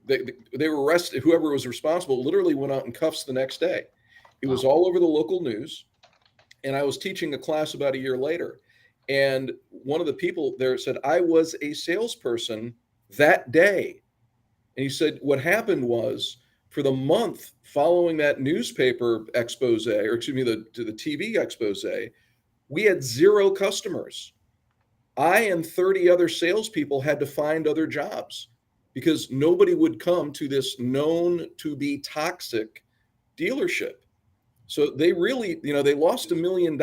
were arrested. Whoever was responsible literally went out in cuffs the next day. It was all over the local news, and I was teaching a class about a year later. And one of the people there said, I was a salesperson that day. And he said, what happened was for the month following that newspaper expose, or excuse me, the TV expose, we had 0 customers. I and 30 other salespeople had to find other jobs because nobody would come to this known to be toxic dealership. So they really, they lost $1 million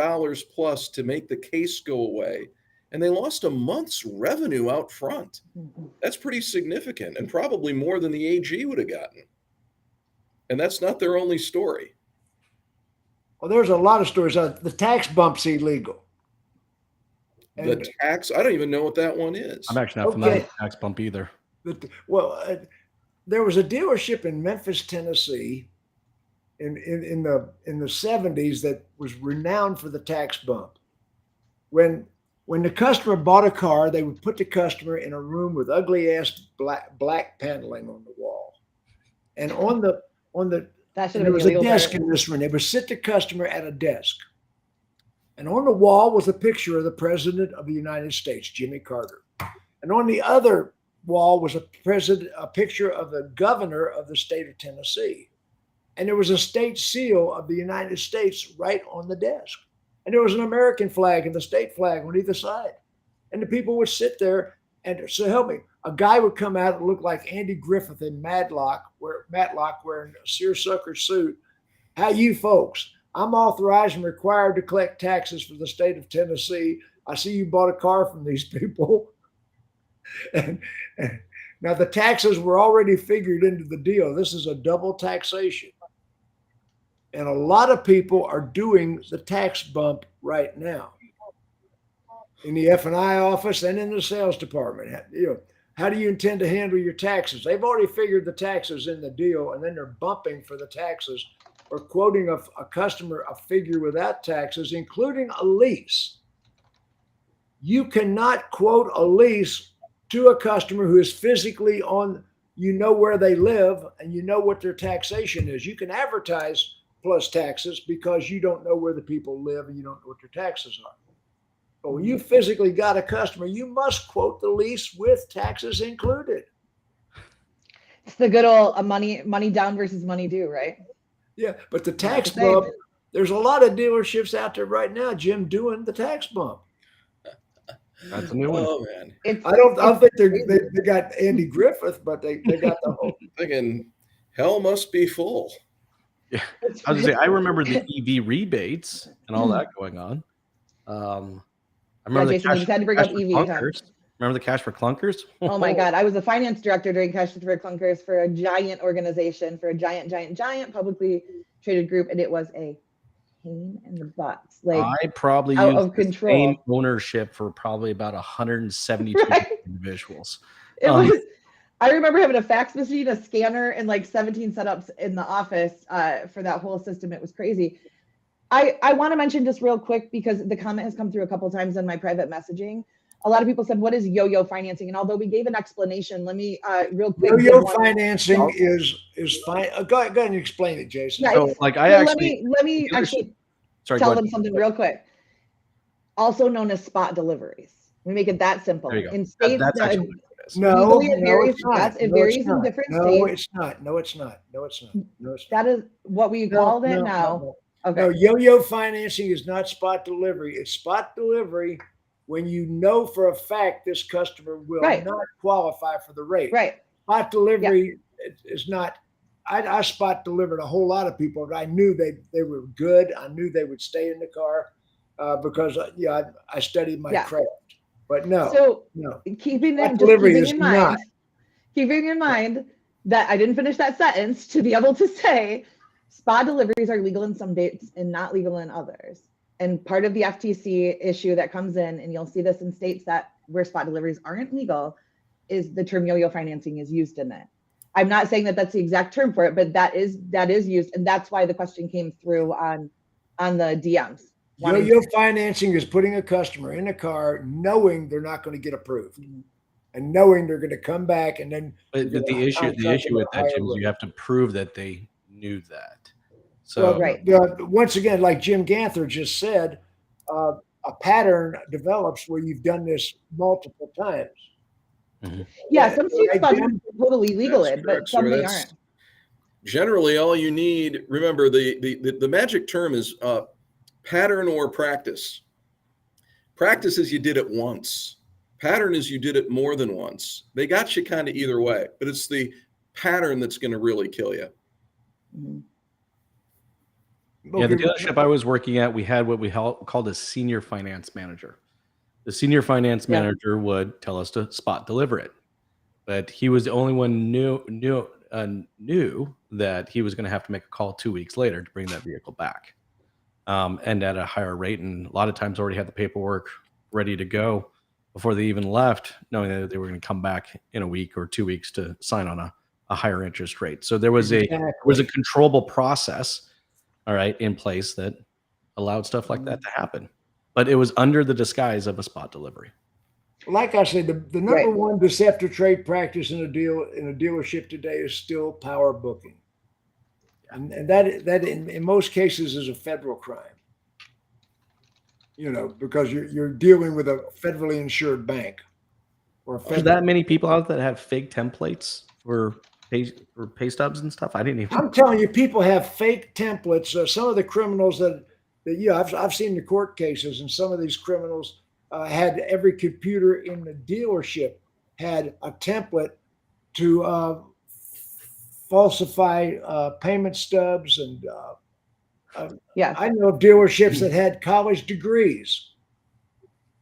plus to make the case go away, and they lost a month's revenue out front. That's pretty significant, and probably more than the AG would have gotten. And that's not their only story. Well, there's a lot of stories. The tax bump's illegal. The tax, I don't even know what that one is. I'm actually not familiar with the tax bump either. There was a dealership in Memphis, Tennessee, in the 70s that was renowned for the tax bump. When the customer bought a car, they would put the customer in a room with ugly ass black paneling on the wall, and there was a desk in this room. They would sit the customer at a desk, and on the wall was a picture of the President of the United States, Jimmy Carter, and on the other wall was a picture of the governor of the state of Tennessee. And there was a state seal of the United States right on the desk. And there was an American flag and the state flag on either side. And the people would sit there, and so help me, a guy would come out that looked like Andy Griffith in Matlock wearing a seersucker suit. How you folks? I'm authorized and required to collect taxes for the state of Tennessee. I see you bought a car from these people. and now the taxes were already figured into the deal. This is a double taxation. And a lot of people are doing the tax bump right now in the F&I office and in the sales department. How do you intend to handle your taxes? They've already figured the taxes in the deal, and then they're bumping for the taxes or quoting a customer a figure without taxes, including a lease. You cannot quote a lease to a customer who is physically where they live and you know what their taxation is. You can advertise plus taxes because you don't know where the people live and you don't know what their taxes are. But when you physically got a customer, you must quote the lease with taxes included. It's the good old money down versus money due, right? Yeah, but the tax bump, there's a lot of dealerships out there right now, Jim, doing the tax bump. That's a new one. Oh man, It's I don't think crazy. they got Andy Griffith, but they got the whole. thinking hell must be full. it's I was gonna say, I remember the EV rebates and all that going on. I remember the Jason, we just had to bring cash up for EV, huh? clunkers. Remember the cash for clunkers? Oh my God. I was a finance director during Cash for Clunkers for a giant organization, for a giant publicly traded group. And it was a pain in the butt. Like I probably out used of the control. same ownership for probably about 172 Right. individuals. It was, I remember having a fax machine, a scanner, and like 17 setups in the office for that whole system. It was crazy. I want to mention just real quick, because the comment has come through a couple of times in my private messaging. A lot of people said, what is yo-yo financing? And although we gave an explanation, let me real quick. Yo-yo financing is fine. Go ahead and explain it, Jason. Yeah, So, like, I well, actually let me actually sorry, tell go them ahead. something real quick. Also known as spot deliveries. We make it that simple. There you go. In states That's that actually what it is. No, legally it no, varies. it's not. Yes, it No, varies it's in not. different No, states. it's not. No, it's not. No, it's not. No, it's not. That is what we No, call it no, now. no. Okay. No, yo-yo financing is not spot delivery. It's spot delivery when you know for a fact this customer will Right. not qualify for the rate. Right. Spot delivery is not. I spot delivered a whole lot of people. I knew they were good. I knew they would stay in the car because I studied my craft. But no, So no. keeping Spot in delivery keeping is in mind, not. keeping in mind that I didn't finish that sentence to be able to say spot deliveries are legal in some states and not legal in others. And part of the FTC issue that comes in, and you'll see this in states that where spot deliveries aren't legal, is the term yo-yo financing is used in it. I'm not saying that that's the exact term for it, but that is used, and that's why the question came through on the DMs. Yo-yo financing is putting a customer in a car knowing they're not going to get approved, and knowing they're going to come back, and then. But the issue with that, Jim, is you have to prove that they knew that. So right. Once again, like Jim Ganther just said, a pattern develops where you've done this multiple times. Yeah, some states totally legal in, but some they aren't. Generally, all you need, remember, the magic term is pattern or practice. Practice is you did it once. Pattern is you did it more than once. They got you kind of either way, but it's the pattern that's going to really kill you. Yeah, the dealership I was working at, we had what we called a senior finance manager. The senior finance manager would tell us to spot deliver it, but he was the only one knew that he was going to have to make a call 2 weeks later to bring that vehicle back, and at a higher rate. And a lot of times already had the paperwork ready to go before they even left, knowing that they were going to come back in a week or 2 weeks to sign on a higher interest rate. So there was a controllable process, all right, in place that allowed stuff like that to happen. But it was under the disguise of a spot delivery. Like I said, the number one deceptive trade practice in a dealership today is still power booking, and that in most cases is a federal crime. You know, because you're dealing with a federally insured bank. There's that many people out there that have fake templates for pay stubs and stuff. I didn't even. I'm telling you, people have fake templates. Some of the criminals that I've seen the court cases, and some of these criminals had every computer in the dealership had a template to falsify payment stubs, and I know of dealerships that had college degrees.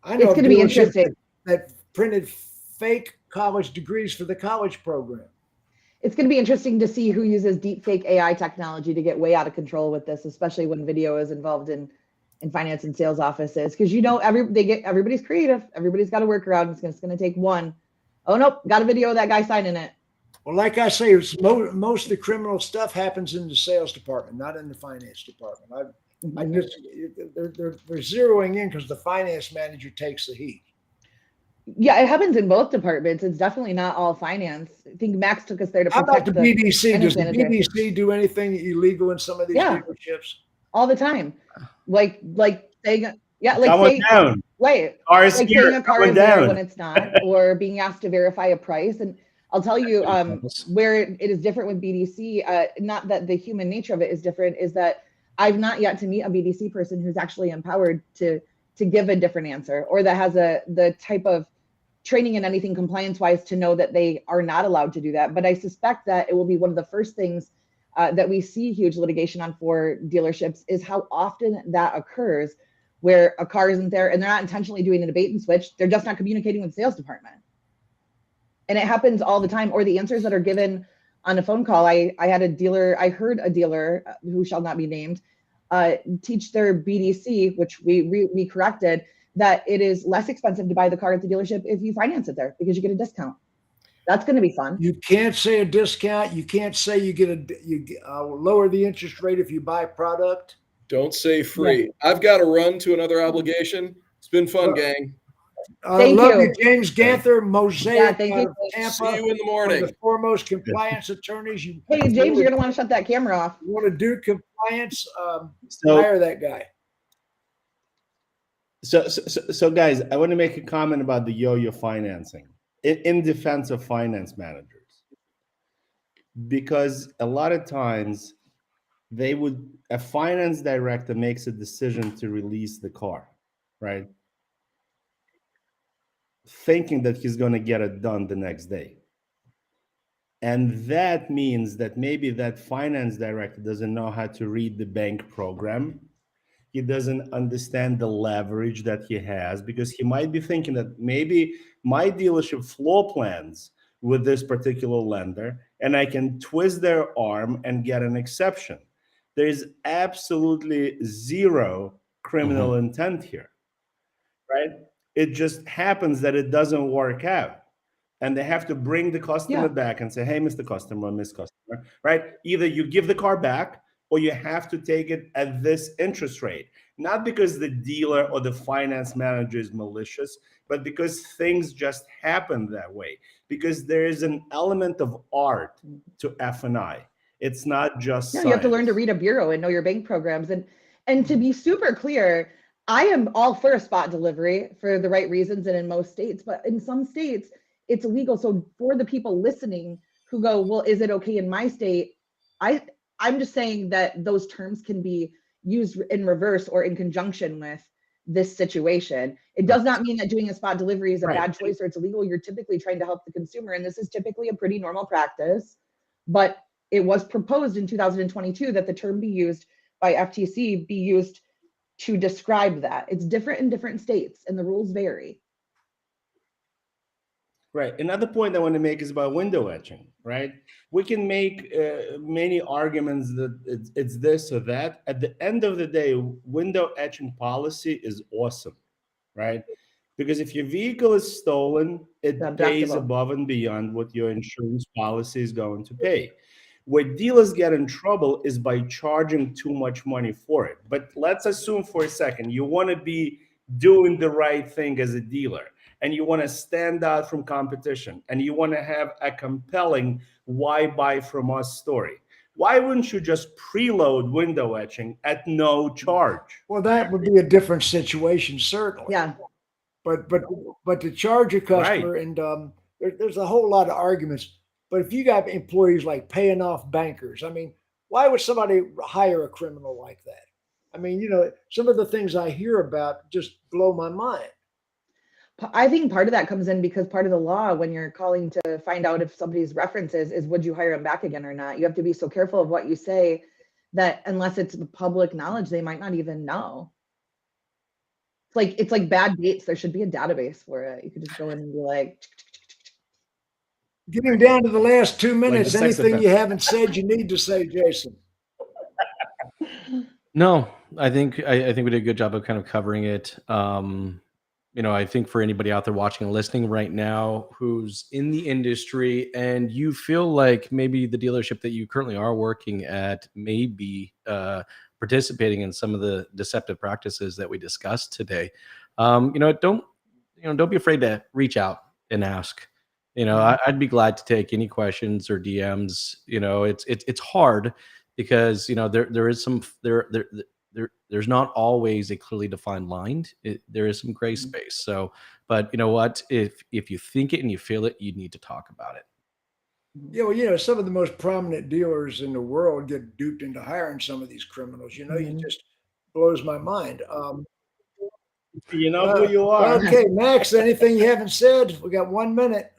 I know it's going to be interesting that printed fake college degrees for the college program. It's going to be interesting to see who uses deep fake AI technology to get way out of control with this, especially when video is involved in finance and sales offices. Because everybody's creative, everybody's got a workaround. It's going to take one. Oh nope, got a video of that guy signing it. Well, like I say, most of the criminal stuff happens in the sales department, not in the finance department. They're zeroing in because the finance manager takes the heat. Yeah, it happens in both departments. It's definitely not all finance. I think Max took us there to protect. How about the BDC? Does the BDC do anything illegal in some of these dealerships? All the time. Like saying, down. Right. Like saying a car is there when it's not, or being asked to verify a price. And I'll tell you where it is different with BDC, not that the human nature of it is different, is that I've not yet to meet a BDC person who's actually empowered to to give a different answer, or that has the type of training and anything compliance wise to know that they are not allowed to do that. But I suspect that it will be one of the first things that we see huge litigation on for dealerships, is how often that occurs, where a car isn't there and they're not intentionally doing a bait and switch. They're just not communicating with the sales department. And it happens all the time. Or the answers that are given on a phone call. I heard a dealer who shall not be named teach their BDC, which we corrected, that it is less expensive to buy the car at the dealership if you finance it there because you get a discount. That's going to be fun. You can't say a discount. You can't say you lower the interest rate if you buy product. Don't say free. Yeah. I've got to run to another obligation. It's been fun, gang. Thank love you. you, James Ganther, Mosaic, thank you. Tampa. See you in the morning. The foremost compliance attorneys. Hey, James, you're going to want to shut that camera off. You want to do compliance? Hire that guy. So guys, I want to make a comment about the yo-yo financing in defense of finance managers, because a lot of times a finance director makes a decision to release the car, right? Thinking that he's going to get it done the next day. And that means that maybe that finance director doesn't know how to read the bank program. He doesn't understand the leverage that he has, because he might be thinking that maybe my dealership floor plans with this particular lender and I can twist their arm and get an exception. There's absolutely zero criminal intent here, right? It just happens that it doesn't work out. And they have to bring the customer back and say, hey, Mr. Customer, Miss Customer, right? Either you give the car back or you have to take it at this interest rate. Not because the dealer or the finance manager is malicious, but because things just happen that way. Because there is an element of art to F&I. It's not just science. You have to learn to read a bureau and know your bank programs. And to be super clear, I am all for a spot delivery for the right reasons and in most states, but in some states, it's illegal. So for the people listening who go, well, is it okay in my state? I'm just saying that those terms can be used in reverse or in conjunction with this situation. It does not mean that doing a spot delivery is a bad choice or it's illegal. You're typically trying to help the consumer. And this is typically a pretty normal practice, but it was proposed in 2022 that the term be used by FTC be used to describe that. It's different in different states and the rules vary. Right. Another point I want to make is about window etching, right? We can make many arguments that it's this or that. At the end of the day, window etching policy is awesome, right? Because if your vehicle is stolen, it pays above and beyond what your insurance policy is going to pay. Where dealers get in trouble is by charging too much money for it. But let's assume for a second, you want to be doing the right thing as a dealer, and you want to stand out from competition, and you want to have a compelling why buy from us story. Why wouldn't you just preload window etching at no charge? Well, that would be a different situation, certainly. Yeah. But to charge a customer, and there's a whole lot of arguments. But if you got employees like paying off bankers, I mean, why would somebody hire a criminal like that? I mean, some of the things I hear about just blow my mind. I think part of that comes in because part of the law, when you're calling to find out if somebody's references, is would you hire them back again or not? You have to be so careful of what you say that unless it's public knowledge, they might not even know. It's like bad dates. There should be a database for it. You could just go in and be like, getting down to the last 2 minutes. Like anything you haven't said you need to say, Jason? No, I think we did a good job of kind of covering it. I think for anybody out there watching and listening right now who's in the industry and you feel like maybe the dealership that you currently are working at may be participating in some of the deceptive practices that we discussed today, don't be afraid to reach out and ask. I'd be glad to take any questions or DMs. It's hard because there's not always a clearly defined line. There is some gray space. So, but you know what? If you think it and you feel it, you need to talk about it. Yeah, well, some of the most prominent dealers in the world get duped into hiring some of these criminals. It just blows my mind. You know who you are. Okay, Max, anything you haven't said? We got 1 minute.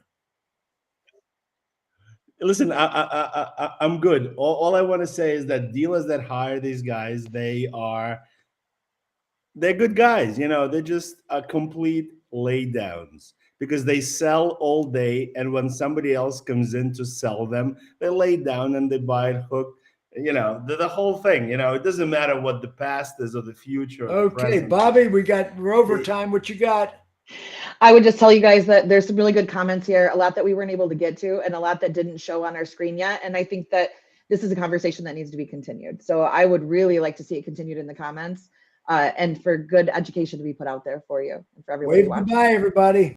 Listen, I'm good. All I want to say is that dealers that hire these guys, they're good guys. You know, they're just complete laydowns because they sell all day, and when somebody else comes in to sell them, they lay down and they buy it hook. You know, the whole thing. You know, it doesn't matter what the past is or the future. Or the Okay, present. Bobbie, we're over time. What you got? I would just tell you guys that there's some really good comments here, a lot that we weren't able to get to and a lot that didn't show on our screen yet. And I think that this is a conversation that needs to be continued. So I would really like to see it continued in the comments and for good education to be put out there for you and for everybody Wave watching. goodbye, everybody.